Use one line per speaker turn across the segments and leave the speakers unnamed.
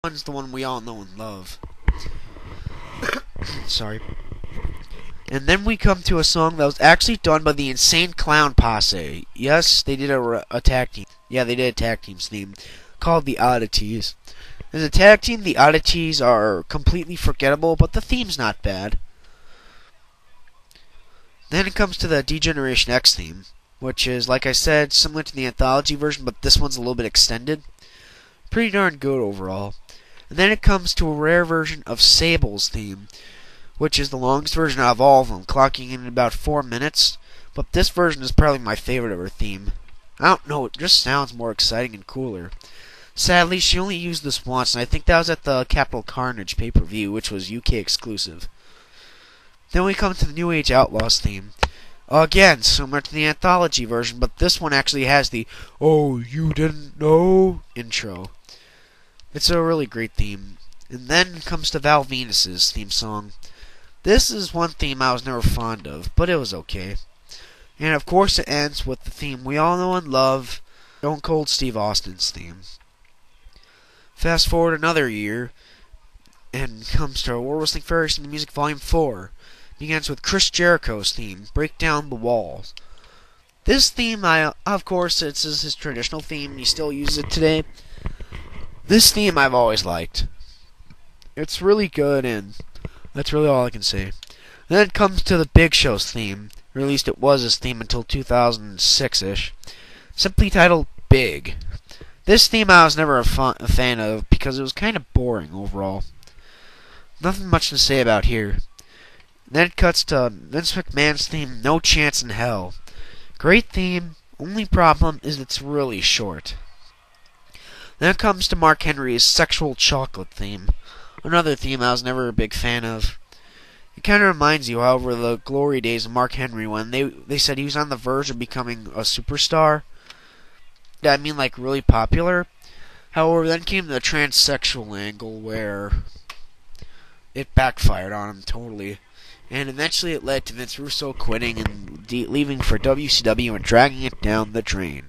One's the one we all know and love. Sorry. And then we come to a song that was actually done by the Insane Clown Posse. Yes, they did a tag team. Yeah, they did a tag teams theme called The Oddities. As a tag team, the Oddities are completely forgettable, but the theme's not bad. Then it comes to the D-Generation X theme, which is, like I said, similar to the anthology version, but this one's a little bit extended. Pretty darn good overall. And then it comes to a rare version of Sable's theme, which is the longest version out of all of them, clocking in about 4 minutes. But this version is probably my favorite of her theme. I don't know, it just sounds more exciting and cooler. Sadly, she only used this once, and I think that was at the Capital Carnage pay-per-view, which was UK exclusive. Then we come to the New Age Outlaws theme. Again, similar to the anthology version, but this one actually has the "Oh, you didn't know" intro. It's a really great theme. And then comes to Val Venus's theme song. This is one theme I was never fond of, but it was okay. And of course it ends with the theme we all know and love, Stone Cold Steve Austin's theme. Fast forward another year, and comes to World Wrestling Federation Music Volume 4. Begins with Chris Jericho's theme, Break Down the Walls. This theme, of course, it's his traditional theme, and he still uses it today. This theme I've always liked. It's really good, and that's really all I can say. Then it comes to the Big Show's theme, or at least it was his theme until 2006-ish, simply titled Big. This theme I was never a fan of because it was kind of boring overall. Nothing much to say about here. Then it cuts to Vince McMahon's theme, No Chance in Hell. Great theme, only problem is it's really short. Then it comes to Mark Henry's Sexual Chocolate theme, another theme I was never a big fan of. It kind of reminds you, however, of the glory days of Mark Henry when they said he was on the verge of becoming a superstar. I mean, like, really popular. However, then came the transsexual angle where it backfired on him totally. And eventually it led to Vince Russo quitting and leaving for WCW and dragging it down the drain.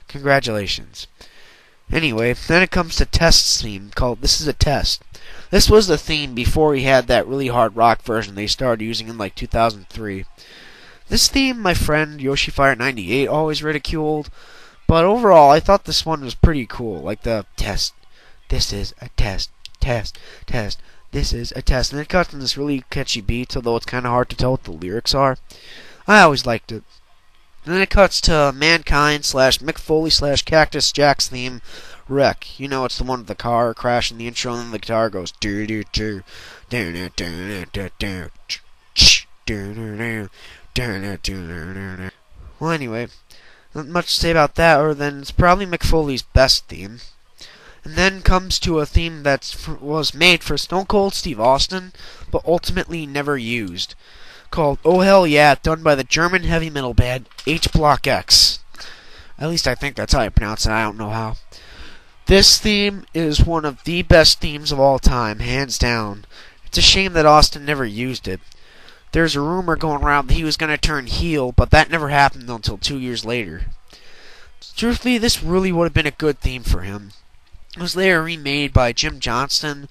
Congratulations. Anyway, then it comes to Test's theme called This Is a Test. This was the theme before he had that really hard rock version they started using in like 2003. This theme, my friend YoshiFire98 always ridiculed, but overall I thought this one was pretty cool. Like the test, this is a test, test, test, this is a test. And it cuts in this really catchy beat, although it's kind of hard to tell what the lyrics are. I always liked it. And then it cuts to Mankind / Mick Foley / Cactus Jack's theme, Wreck. You know, it's the one with the car crash in the intro, and then the guitar goes do do do do do do do do do do. Well, anyway, not much to say about that, or then it's probably Mick Foley's best theme. And then comes to a theme that was made for Stone Cold Steve Austin, but ultimately never used, called Oh Hell Yeah, done by the German heavy metal band H Block X. At least I think that's how you pronounce it, I don't know how. This theme is one of the best themes of all time, hands down. It's a shame that Austin never used it. There's a rumor going around that he was going to turn heel, but that never happened until 2 years later. Truthfully, this really would have been a good theme for him. It was later remade by Jim Johnston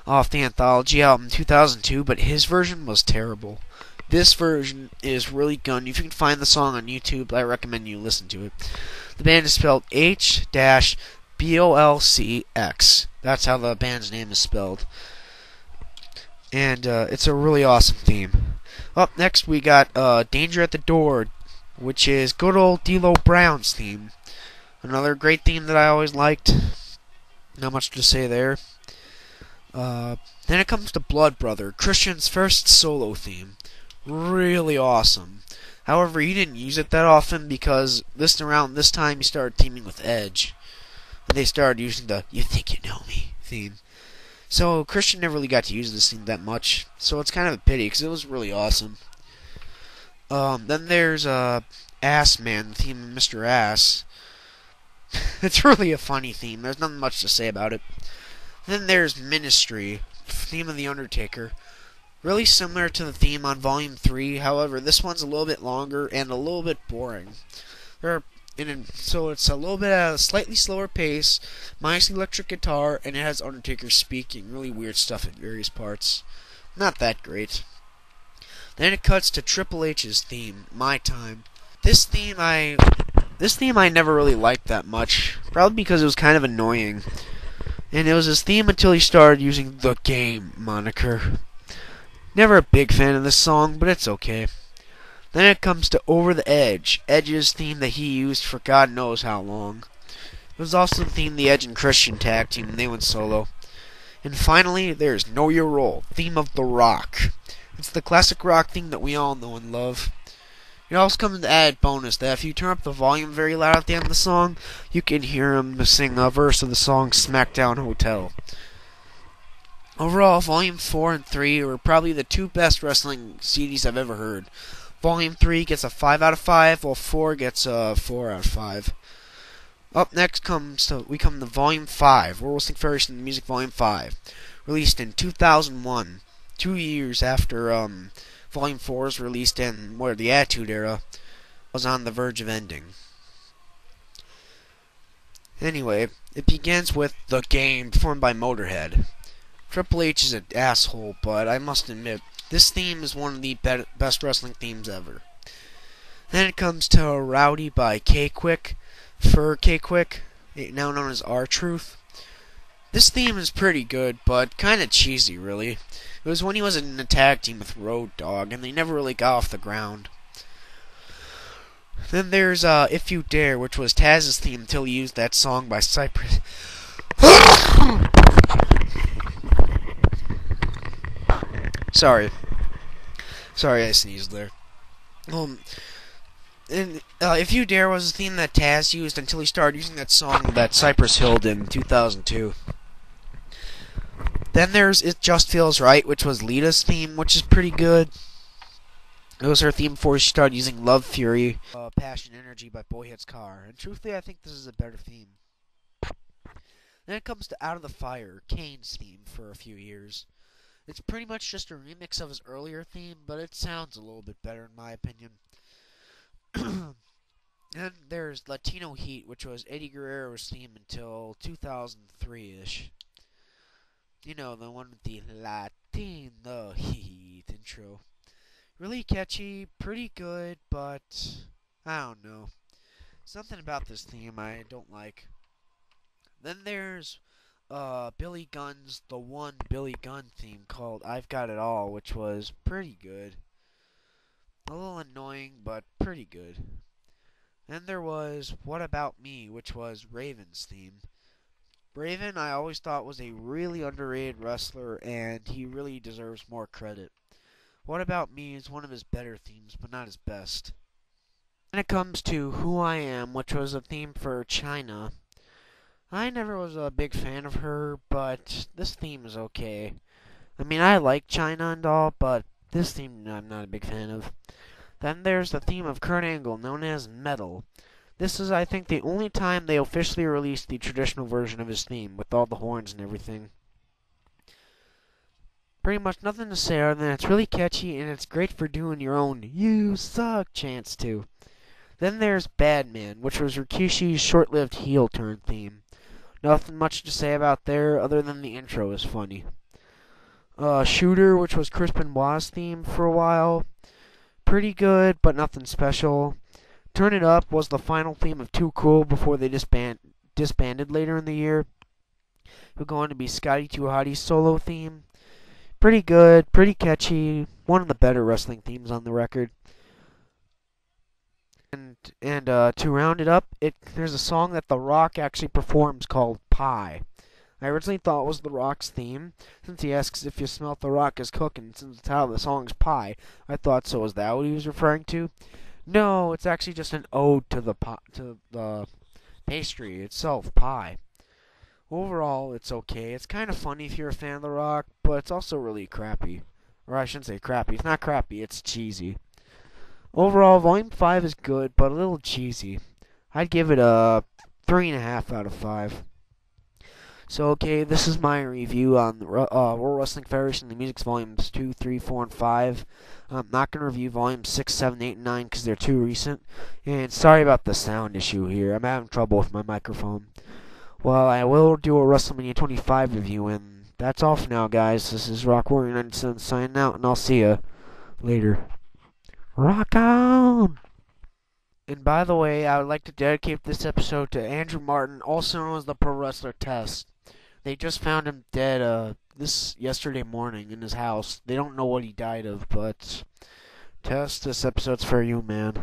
off the anthology album in 2002, but his version was terrible. This version is really good. If you can find the song on YouTube, I recommend you listen to it. The band is spelled H-BOLCX. That's how the band's name is spelled. And it's a really awesome theme. Up next, we got Danger at the Door, which is good old D'Lo Brown's theme. Another great theme that I always liked. Not much to say there. Then it comes to Blood Brother, Christian's first solo theme. Really awesome. However, he didn't use it that often because around this time he started teaming with Edge. And they started using the You Think You Know Me theme. So Christian never really got to use this theme that much. So it's kind of a pity because it was really awesome. Then there's Ass Man, the theme of Mr. Ass. It's really a funny theme. There's nothing much to say about it. Then there's Ministry, theme of The Undertaker. Really similar to the theme on Volume 3. However, this one's a little bit longer and a little bit boring. There are So it's a little bit at a slightly slower pace, minus electric guitar, and it has Undertaker speaking really weird stuff at various parts. Not that great. Then it cuts to Triple H's theme, My Time. This theme I never really liked that much, probably because it was kind of annoying. And it was his theme until he started using the Game moniker. Never a big fan of this song, but it's okay. Then it comes to Over the Edge, Edge's theme that he used for God knows how long. It was also the theme the Edge and Christian tag team when they went solo. And finally, there's Know Your Role, theme of The Rock. It's the classic rock theme that we all know and love. It also comes with the added bonus that if you turn up the volume very loud at the end of the song, you can hear him sing a verse of the song Smackdown Hotel. Overall, Volume 4 and 3 were probably the two best wrestling CDs I've ever heard. Volume 3 gets a 5 out of 5, while 4 gets a 4 out of 5. Up next we come to Volume 5, World Wrestling Federation Music Volume 5, released in 2001, 2 years after Volume 4 was released in the Attitude Era was on the verge of ending. Anyway, it begins with The Game, performed by Motorhead. Triple H is an asshole, but I must admit, this theme is one of the best wrestling themes ever. Then it comes to Rowdy by K-Quick, for K-Quick, now known as R-Truth. This theme is pretty good, but kind of cheesy, really. It was when he was in a tag team with Road Dogg, and they never really got off the ground. Then there's If You Dare, which was Taz's theme until he used that song by Cypress. Sorry, I sneezed there. And If You Dare was the theme that Taz used until he started using that song that Cypress Hill did in 2002. Then there's It Just Feels Right, which was Lita's theme, which is pretty good. It was her theme before she started using Love Fury, Passion Energy by Boyhead's Car. And truthfully, I think this is a better theme. Then it comes to Out of the Fire, Kane's theme for a few years. It's pretty much just a remix of his earlier theme, but it sounds a little bit better in my opinion. Then there's Latino Heat, which was Eddie Guerrero's theme until 2003-ish. You know, the one with the Latino Heat intro. Really catchy, pretty good, but I don't know. Something about this theme I don't like. Then there's Billy Gunn's The One Billy Gunn theme called I've Got It All, which was pretty good. A little annoying, but pretty good. Then there was What About Me, which was Raven's theme. Raven, I always thought, was a really underrated wrestler, and he really deserves more credit. What About Me is one of his better themes, but not his best. Then it comes to Who I Am, which was a theme for China. I never was a big fan of her, but this theme is okay. I mean, I like China and all, but this theme I'm not a big fan of. Then there's the theme of Kurt Angle, known as Metal. This is, I think, the only time they officially released the traditional version of his theme, with all the horns and everything. Pretty much nothing to say other than it's really catchy, and it's great for doing your own "You Suck" chants too. Then there's Bad Man, which was Rikishi's short-lived heel turn theme. Nothing much to say about there, other than the intro is funny. Shooter, which was Chris Benoit's theme for a while. Pretty good, but nothing special. Turn It Up was the final theme of Too Cool before they disbanded later in the year. It would go on to be Scotty 2 Hotty's solo theme. Pretty good, pretty catchy, one of the better wrestling themes on the record. And to round it up, there's a song that The Rock actually performs called Pie. I originally thought it was The Rock's theme, since he asks if you smell what The Rock is cooking, since the title of the song is Pie. I thought, so is that what he was referring to? No, it's actually just an ode to the pastry itself, pie. Overall, it's okay. It's kind of funny if you're a fan of The Rock, but it's also really crappy. Or I shouldn't say crappy. It's not crappy, it's cheesy. Overall, Volume 5 is good, but a little cheesy. I'd give it a 3.5 out of 5. So, okay, this is my review on World Wrestling Federation, the Music's Volumes 2, 3, 4, and 5. I'm not going to review Volumes 6, 7, 8, and 9 because they're too recent. And sorry about the sound issue here. I'm having trouble with my microphone. Well, I will do a WrestleMania 25 review, and that's all for now, guys. This is Rock Warrior 97 signing out, and I'll see ya later. Rock on! And by the way, I would like to dedicate this episode to Andrew Martin, also known as the Pro Wrestler Test. They just found him dead this yesterday morning in his house. They don't know what he died of, but Test, this episode's for you, man.